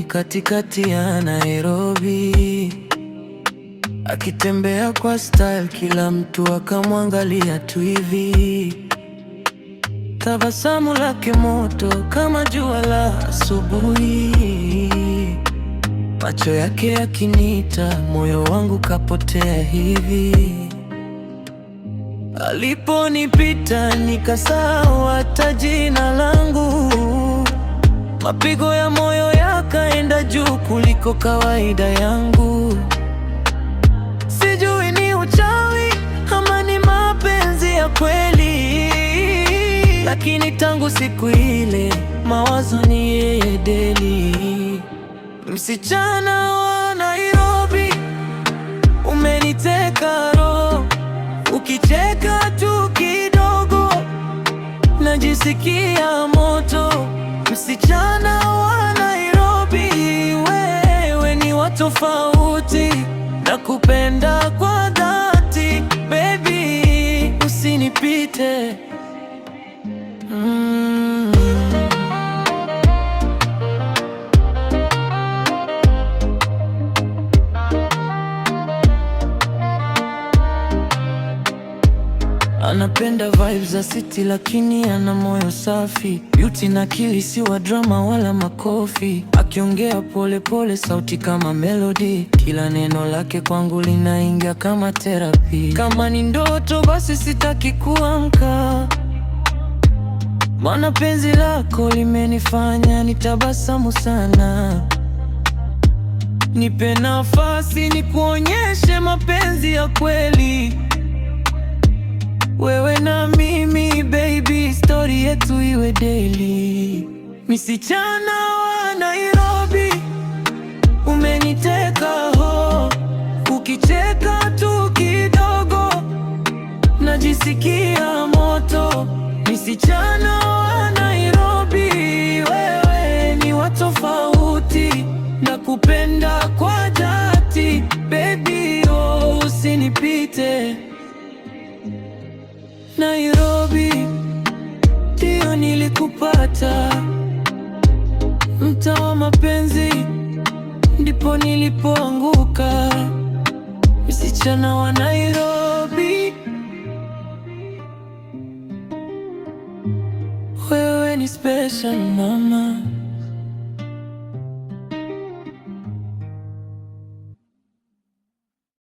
katikati ya Nairobi, akitembea kwa style, kila mtu akamwangalia tu hivi. Tabasamu lake moto kama jua la asubuhi, macho yake yakiniita, moyo wangu kapotea hivi. Aliponipita nikasahau hata jina langu, mapigo ya moyo yakaenda juu kuliko kawaida yangu. Sijui ni uchawi ama ni mapenzi ya kweli, lakini tangu siku ile mawazo ni yeye daily. Msichana wa Nairobi, umeniteka roho, ukicheka tu kidogo najisikia moto. Msichana wa Nairobi, wewe ni wa tofauti, nakupenda kwa dhati, baby usinipite. Anapenda vibes za city lakini ana moyo safi, beauty na akili si wa drama wala makofi. Akiongea pole pole, sauti kama melody, kila neno lake kwangu linaingia kama therapy. Kama ni ndoto basi sitaki kuamka, maana penzi lako limenifanya nitabasamu sana. Nipe nafasi nikuonyeshe mapenzi ya kweli, wewe na mimi baby, story yetu iwe daily. Msichana wa Nairobi, umeniteka ho, ukicheka tu kidogo najisikia moto. Msichana wa Nairobi, wewe ni wa tofauti, nakupenda kwa dhati, baby oh usinipite. Nairobi ndio nilikupata, mtaa wa mapenzi ndipo nilipoanguka. Msichana wa Nairobi, wewe ni special mama.